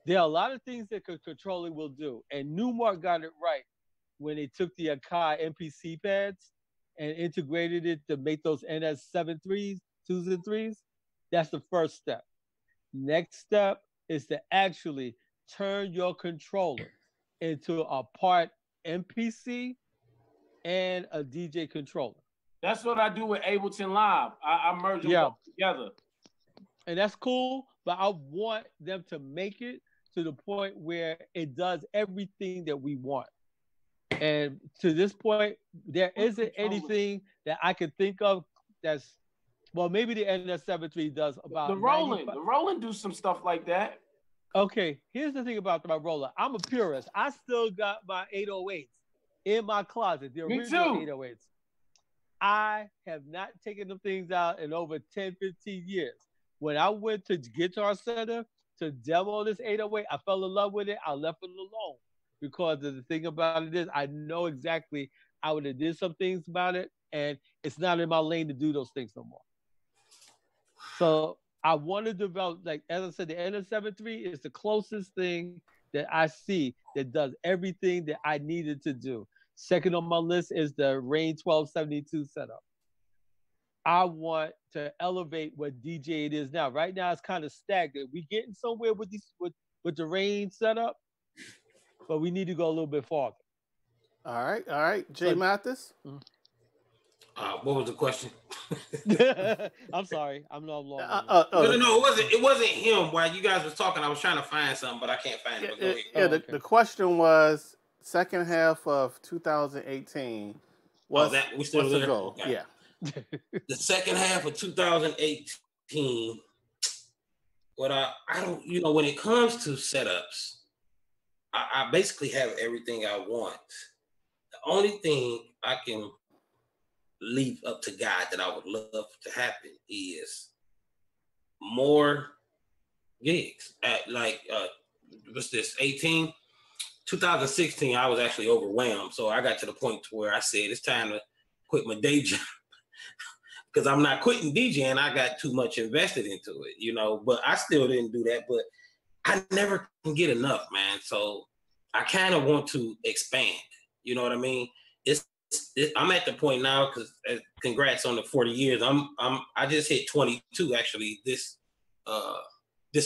there are a lot of things that controller will do. And Newmark got it right when they took the Akai MPC pads and integrated it to make those NS7 2s and 3s. That's the first step. Next step is to actually turn your controller into a part MPC and a DJ controller. That's what I do with Ableton Live. I merge them both together. And that's cool, but I want them to make it to the point where it does everything that we want. And to this point, there isn't anything that I can think of that's, well, maybe the NS7 III does about the Roland do some stuff like that. Okay, here's the thing about my roller. I'm a purist. I still got my 808s in my closet, the original 808s. I have not taken them things out in over 10, 15 years. When I went to Guitar Center to demo this 808, I fell in love with it. I left it alone because the thing about it is I know exactly I would have did some things about it, and it's not in my lane to do those things no more. So I want to develop, like, as I said, the NS7 III is the closest thing that I see that does everything that I needed to do. Second on my list is the Rain 1272 setup. I want to elevate what DJ it is now. Right now, it's kind of stagnant. We're getting somewhere with the Rain setup, but we need to go a little bit farther. All right. Jay Mathis? What was the question? I'm sorry. I'm not long. No, it wasn't him. While you guys was talking, I was trying to find something, but I can't find it. The question was second half of 2018. We still what's there? the goal? Okay. Yeah. The second half of 2018. what I don't, when it comes to setups, I basically have everything I want. The only thing I can leave up to God that I would love to happen is more gigs. At what's this, 2016, I was actually overwhelmed. So I got to the point to where I said, it's time to quit my day job because I'm not quitting DJing. I got too much invested into it, but I still didn't do that. But I never can get enough, man. So I kind of want to expand. You know what I mean? I'm at the point now because congrats on the 40 years. I just hit 22 actually this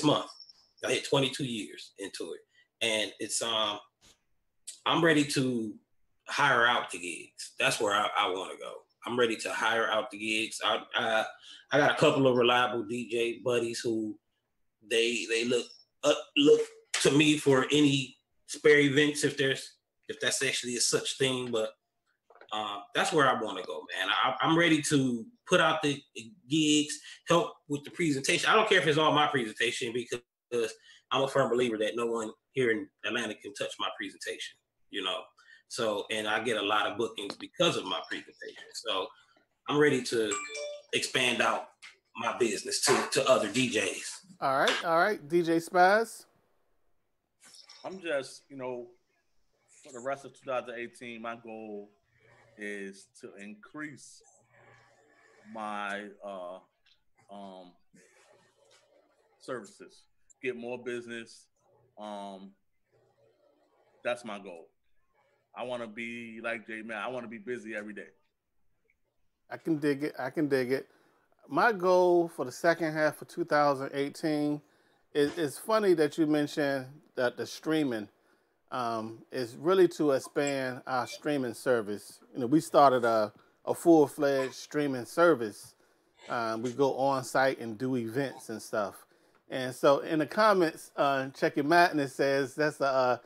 month. I hit 22 years into it, and it's I'm ready to hire out the gigs. That's where I want to go. I'm ready to hire out the gigs. I got a couple of reliable DJ buddies who they look to me for any spare events if that's actually a such thing. But that's where I want to go, man. I'm ready to put out the gigs, help with the presentation. I don't care if it's all my presentation because I'm a firm believer that no one here in Atlanta can touch my presentation, So, and I get a lot of bookings because of my presentation. So I'm ready to expand out my business to other DJs. All right. DJ Spaz. I'm just, for the rest of 2018, my goal is to increase my services, get more business. That's my goal. I want to be like J Man. I want to be busy every day. I can dig it. My goal for the second half of 2018 is funny that you mentioned that the streaming is really to expand our streaming service. We started a full-fledged streaming service. We go on site and do events and stuff. And so in the comments, Check Your Madness says that's the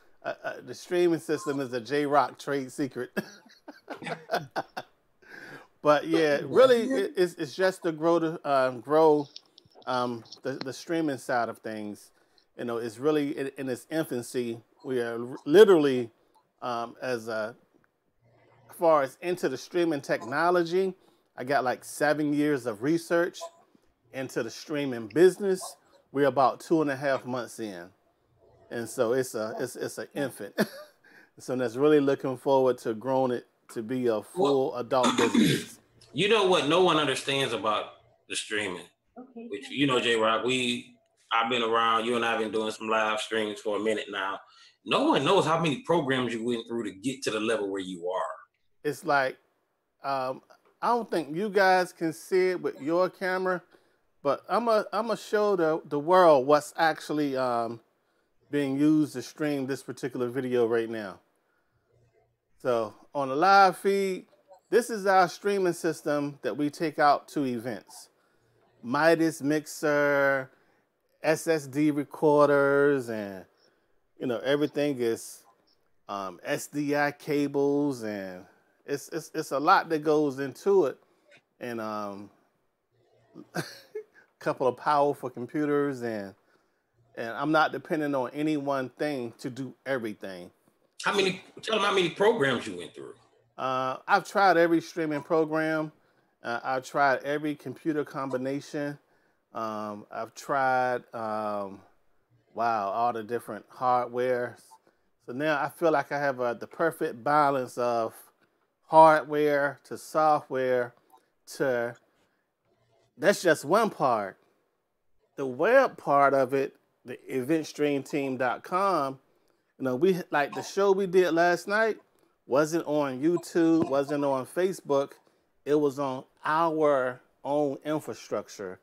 streaming system is a J-Rock trade secret. But yeah, really, it's just to grow the streaming side of things. It's really in its infancy. We are literally as far as into the streaming technology. I got like 7 years of research into the streaming business. We're about 2.5 months in, and so it's an infant. So that's really looking forward to growing it to be a full adult business. You know what no one understands about the streaming, which J-Rock, I've been around, you and I have been doing some live streams for a minute now. No one knows how many programs you went through to get to the level where you are. It's like, I don't think you guys can see it with your camera, but I'm a show the world what's actually being used to stream this particular video right now. So on the live feed, this is our streaming system that we take out to events. Midas mixer, SSD recorders, and everything is SDI cables, and it's a lot that goes into it, and a couple of powerful computers, and I'm not depending on any one thing to do everything. Tell them how many programs you went through. I've tried every streaming program. I've tried every computer combination. I've tried, all the different hardware. So now I feel like I have the perfect balance of hardware to software to, that's just one part. The web part of it, the eventstreamteam.com, we like the show we did last night wasn't on YouTube, wasn't on Facebook. It was on our own infrastructure.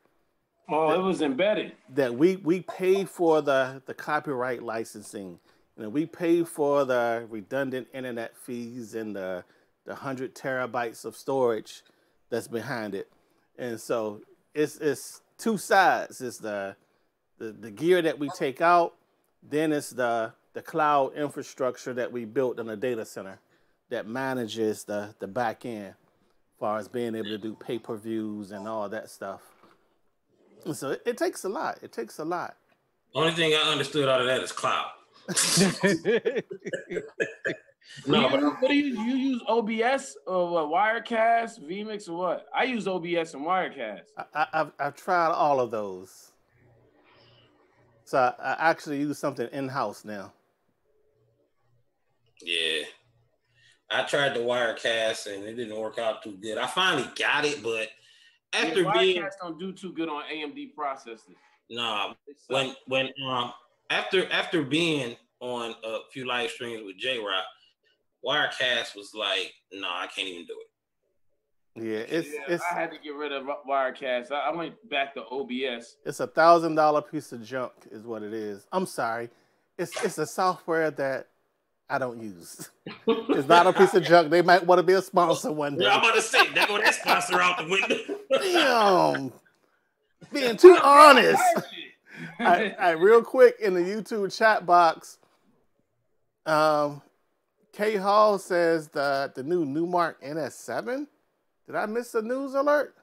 Oh, it was embedded. That we paid for the copyright licensing. We paid for the redundant internet fees and the 100 terabytes of storage that's behind it. And so it's two sides. It's the gear that we take out, then it's the cloud infrastructure that we built in a data center that manages the back end as far as being able to do pay-per-views and all that stuff. So it takes a lot. It takes a lot. Only thing I understood out of that is cloud. No, but what do you use OBS or what? Wirecast, vMix, or what? I use OBS and Wirecast. I've tried all of those. So I actually use something in-house now. Yeah. I tried the Wirecast and it didn't work out too good. I finally got it, but after Wirecast don't do too good on AMD processors. Nah, after being on a few live streams with J-Rock, Wirecast was like, no, I can't even do it. Yeah, it's I had to get rid of Wirecast. I went back to OBS. It's $1,000 piece of junk, is what it is. I'm sorry, it's a software that I don't use. It's not a piece of junk. They might want to be a sponsor one day. Yeah, I'm about to say that go that sponsor out the window. Damn, being too honest. I real quick in the YouTube chat box. K Hall says the new Newmark NS7. Did I miss a news alert?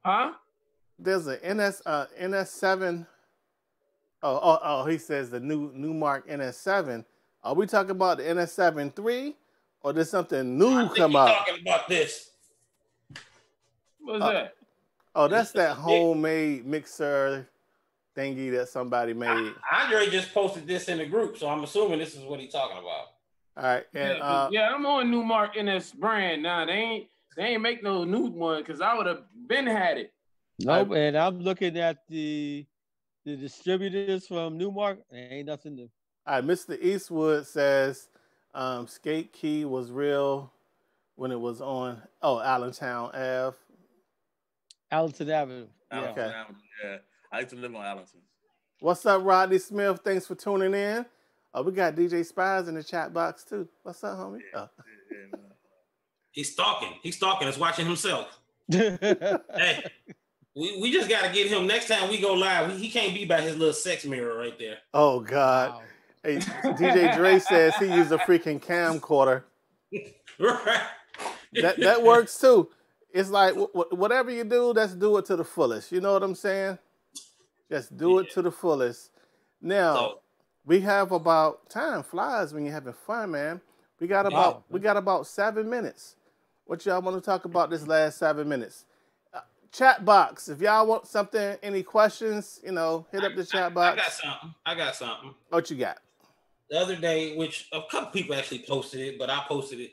Huh? There's a NS7. Oh, he says the new Newmark NS7. Are we talking about the NS7 III, or did something new come out? Talking about this. What's that? Oh, that's that homemade mixer thingy that somebody made. Andre just posted this in the group, so I'm assuming this is what he's talking about. All right, and I'm on Newmark NS brand now. They ain't make no new one because I would have been had it. Nope, and I'm looking at the distributors from Newmark. There ain't nothing new. All right, Mr. Eastwood says Skate Key was real when it was on Allentown Ave. Allenton Avenue. Allenton Avenue, yeah. I used to live on Allenton. What's up, Rodney Smith? Thanks for tuning in. We got DJ Spies in the chat box too. What's up, homie? Yeah. He's stalking. He's stalking us, watching himself. Hey, we just got to get him next time we go live. He can't be by his little sex mirror right there. Oh, God. Wow. Hey, DJ Dre says he used a freaking camcorder. Right. That works too. It's like whatever you do, let's do it to the fullest. You know what I'm saying? Just do it to the fullest. Now, we have about time flies when you're having fun, man. We got about 7 minutes. What y'all want to talk about this last 7 minutes? Chat box. If y'all want something, any questions, hit up the chat box. I got something. What you got? The other day, which a couple people actually posted it, but I posted it.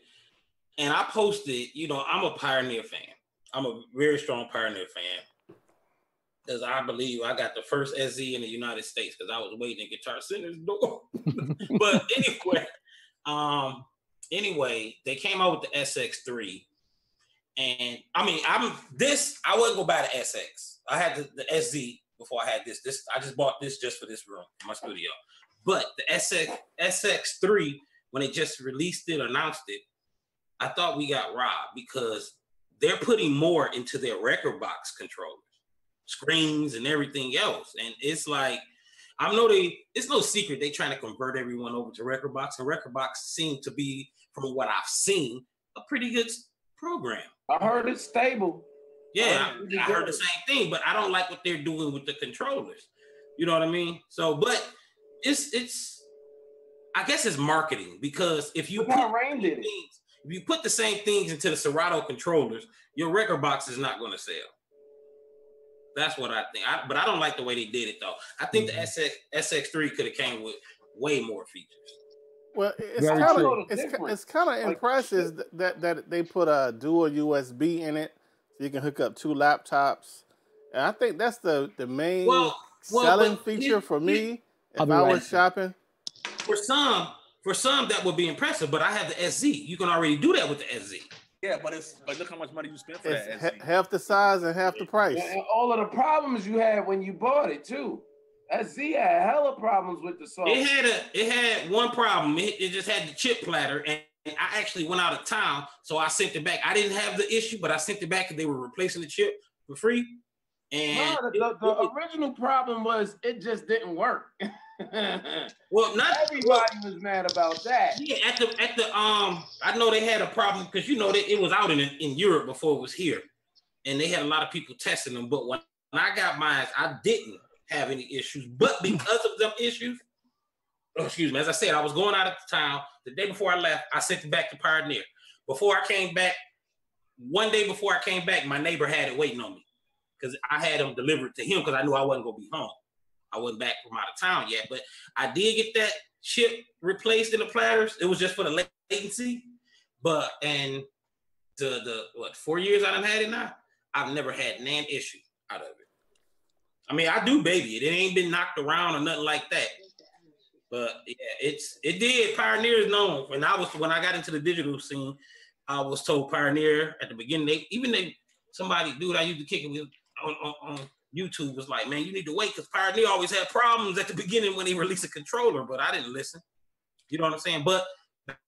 And I posted, I'm a Pioneer fan. I'm a very strong Pioneer fan. Because I believe I got the first SZ in the United States because I was waiting at Guitar Center's door. But anyway, they came out with the SX3. And I wouldn't go buy the SX. I had the SZ before I had this. I just bought this just for this room, my studio. But the SX3, when they just released it, announced it, I thought we got robbed because they're putting more into their record box controllers, screens and everything else. And it's like, it's no secret they're trying to convert everyone over to record box. And record box seemed to be, from what I've seen, a pretty good program. I heard it's stable. Yeah, I heard the same thing, but I don't like what they're doing with the controllers. You know what I mean? So, but it's I guess it's marketing because if you put the same things into the Serato controllers, your record box is not going to sell. That's what I think. But I don't like the way they did it though. I think the SX3 could have came with way more features. Well, it's kind of impressive that they put a dual USB in it, so you can hook up 2 laptops. And I think that's the main selling feature for me if I was shopping. For some that would be impressive, but I have the SZ. You can already do that with the SZ. Yeah, but look how much money you spent for that SZ. Half the size and half the price. And all of the problems you had when you bought it too. SZ had hella problems with the software. It had one problem. It just had the chip platter, and I actually went out of town, so I sent it back. I didn't have the issue, but I sent it back because they were replacing the chip for free. And the original problem was it just didn't work. Well, not everybody was mad about that. Yeah, at the I know they had a problem because it was out in Europe before it was here, and they had a lot of people testing them. But when I got mine, I didn't have any issues, but because of them issues, excuse me, as I said, I was going out of town. The day before I left, I sent it back to Pioneer. Before I came back, one day before I came back, my neighbor had it waiting on me because I had them delivered to him because I knew I wasn't going to be home. I wasn't back from out of town yet, but I did get that chip replaced in the platters. It was just for the latency. But, and the 4 years I done had it now, I've never had an issue out of it. I mean, I do baby it. It ain't been knocked around or nothing like that. But yeah, it did. Pioneer is known. And when I got into the digital scene, I was told Pioneer at the beginning. Somebody, dude I used to kick it with on YouTube was like, man, you need to wait because Pioneer always had problems at the beginning when he released a controller, but I didn't listen. You know what I'm saying? But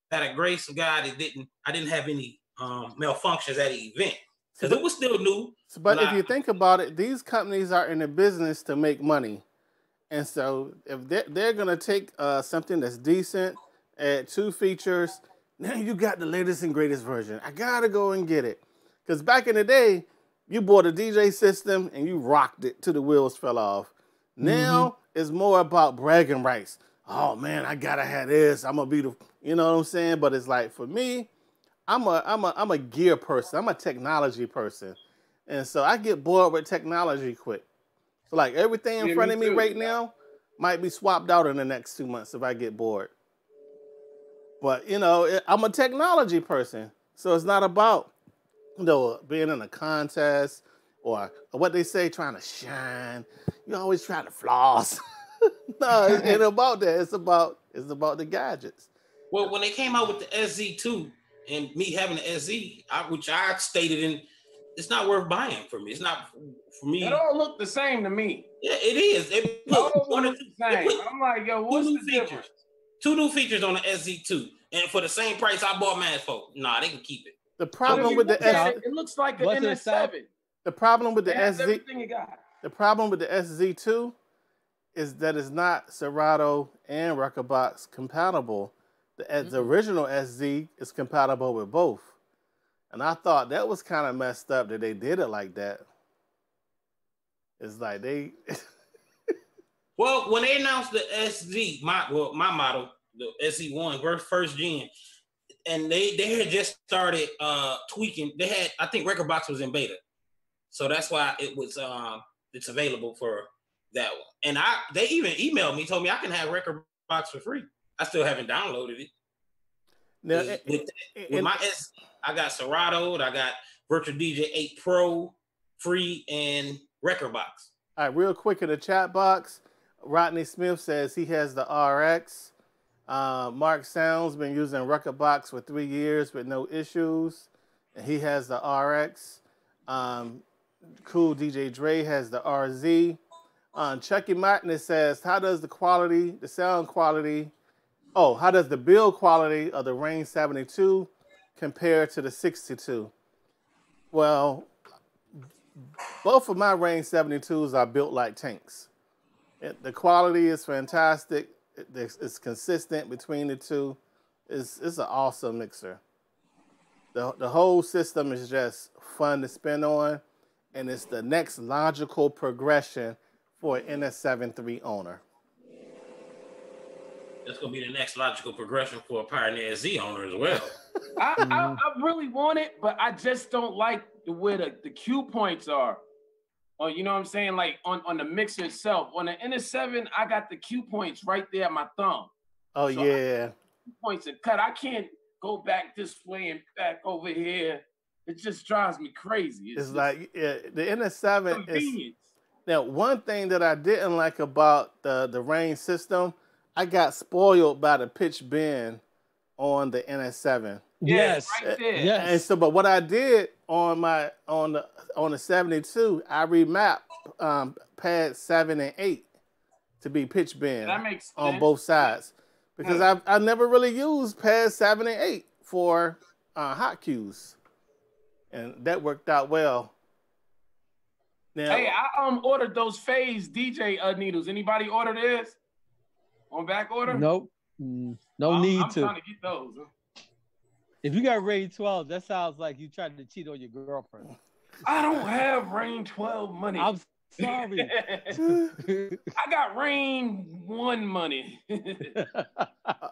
by the grace of God, I didn't have any malfunctions at the event because it was still new. But if you think about it, these companies are in the business to make money. And so if they're going to take something that's decent, add 2 features, now you got the latest and greatest version. I got to go and get it. Because back in the day, you bought a DJ system and you rocked it till the wheels fell off. Now it's more about bragging rights. Oh, man, I got to have this. I'm going to be the, you know what I'm saying? But it's like, for me, I'm a gear person. I'm a technology person. And so I get bored with technology quick. So like everything in front of me right now might be swapped out in the next 2 months if I get bored. But, you know, I'm a technology person. So it's not about, you know, being in a contest or what they say, trying to shine. You're always trying to floss. No, it ain't about that. It's about the gadgets. Well, when they came out with the SZ2 and me having the SZ, which I stated in, it's not worth buying for me. It's not for me. It all look the same to me. Yeah, it is. It all look the same. I'm like, yo, what's the difference? 2 new features on the SZ2, and for the same price I bought mine for. Nah, they can keep it. The problem with the SZ, it looks like an NS7. The problem with the SZ, everything you got. The problem with the SZ2 is that it's not Serato and Rekordbox compatible. The original SZ is compatible with both. And I thought that was kind of messed up that they did it like that. It's like they... Well, when they announced the SZ, my model, the SZ1, first gen, and they had just started tweaking. They had, I think Rekordbox was in beta. So that's why it was it's available for that one. And they even emailed me, told me I can have Rekordbox for free. I still haven't downloaded it. Now, with my S, I got Serato, I got Virtual DJ 8 Pro free and Rekordbox. All right, real quick in the chat box, Rodney Smith says he has the RX. Mark Sound's been using Rekordbox for 3 years with no issues, and he has the RX. Cool DJ Dre has the RZ. Chucky Martin says, how does the sound quality, how does the build quality of the Range 72 compare to the 62? Well, both of my Range 72s are built like tanks. The quality is fantastic. It's consistent between the two. It's an awesome mixer. The whole system is just fun to spin on, and it's the next logical progression for an NS7 III owner. That's going to be the next logical progression for a Pioneer Z owner as well. I really want it, but I just don't like the way the cue points are. Or you know what I'm saying? Like on the mixer itself. On the NS7, I got the cue points right there at my thumb. Oh, so yeah. Points are cut. I can't go back this way and back over here. It just drives me crazy. It's like the NS7 is... Now, one thing that I didn't like about the Range system, I got spoiled by the pitch bend on the NS7. Yes, right there. Yes. And so, but what I did on the 72, I remapped pads 7 and 8 to be pitch bend on both sides, because I never really used pads 7 and 8 for hot cues, and that worked out well. Now, hey, I ordered those phase DJ needles. Anybody order this on back order? Nope. No need I'm to. trying to get those. If you got Rain 12, that sounds like you trying to cheat on your girlfriend. I don't have Rain 12 money. I'm Sorry. I got rain one money.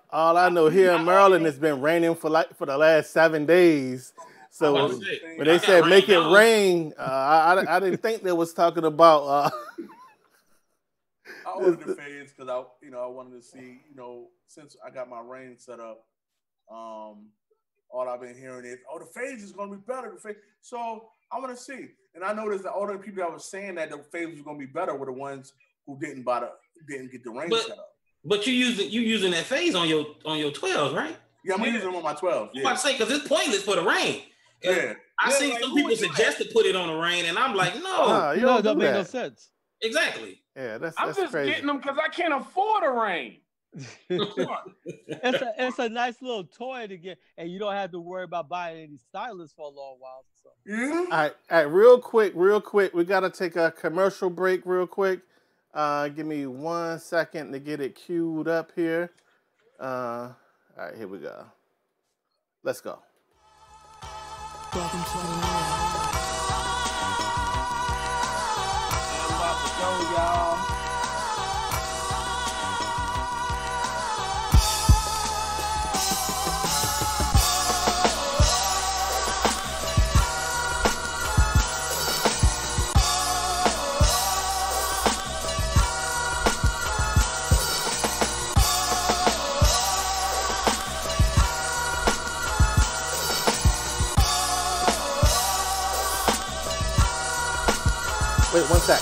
All I know here in Maryland, it's been raining for the last 7 days. So when they said make it rain, I didn't think they was talking about. I ordered the fades because I wanted to see, since I got my rain set up, all I've been hearing is, the fades is gonna be better. So I want to see, and I noticed that all the people that were saying that the fades was gonna be better were the ones who didn't get the rain set up. But you using that phase on your 12s, right? Yeah, I'm using them on my 12. Yeah. I'm about to say, because it's pointless for the rain. Yeah. I see some people suggest to put it on the rain, and I'm like, no. You don't that make no sense. Exactly. Yeah, that's I'm just crazy. getting them because I can't afford a rain. It's a nice little toy to get, and you don't have to worry about buying any stylists for a long while. So. All right, real quick. We got to take a commercial break real quick. Give me 1 second to get it queued up here. All right, here we go. Let's go. Welcome to the I'm about to go, y'all. Wait 1 sec.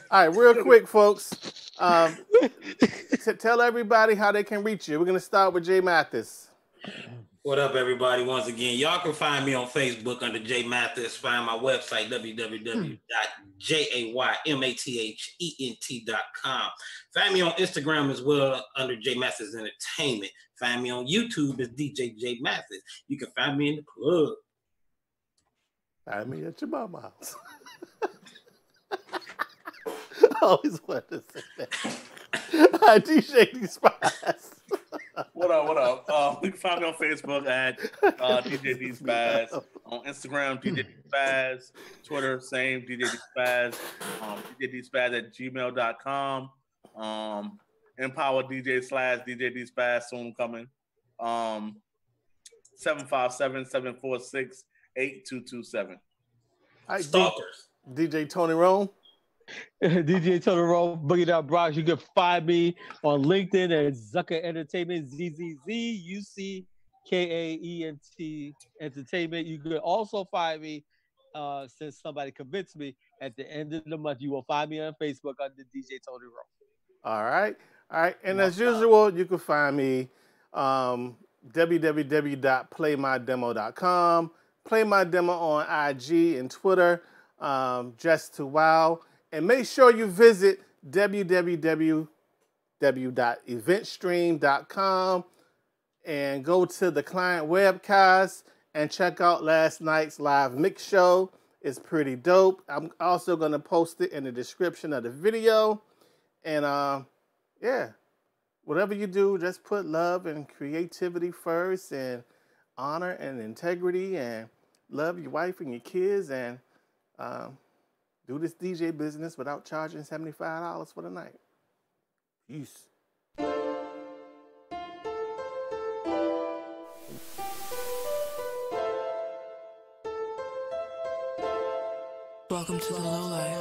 All right, real quick, folks. Tell everybody how they can reach you. We're going to start with Jay Mathis. What up, everybody? Once again, y'all can find me on Facebook under Jay Mathis. Find my website, www.jaymathent.com. Find me on Instagram as well under Jay Mathis Entertainment. Find me on YouTube as DJ Jay Mathis. You can find me in the club. Find me at your mama's house. I always wanted to say that. DJ D-Spies. What up? You can find me on Facebook at DJ D-Spies. On Instagram, DJ D-Spies. Twitter, same, DJ D-Spies. DJ D-Spies at gmail.com. Empower DJ / DJ D-Spies soon coming. 757-746-8227. Stalkers. DJ Tony Rome. DJ Tony Roll, Boogie Down Bronx. You can find me on LinkedIn at Zucker Entertainment, ZZZUCKAENT Entertainment. You can also find me, since somebody convinced me, at the end of the month, you will find me on Facebook under DJ Tony Roll. All right. And as usual, you can find me www.playmydemo.com. Play My Demo on IG and Twitter, just to wow. And make sure you visit www.eventstream.com and go to the client webcast and check out last night's live mix show. It's pretty dope. I'm also going to post it in the description of the video. And yeah, whatever you do, just put love and creativity first, and honor and integrity, and love your wife and your kids, and do this DJ business without charging $75 for the night. Peace. Welcome to the low life.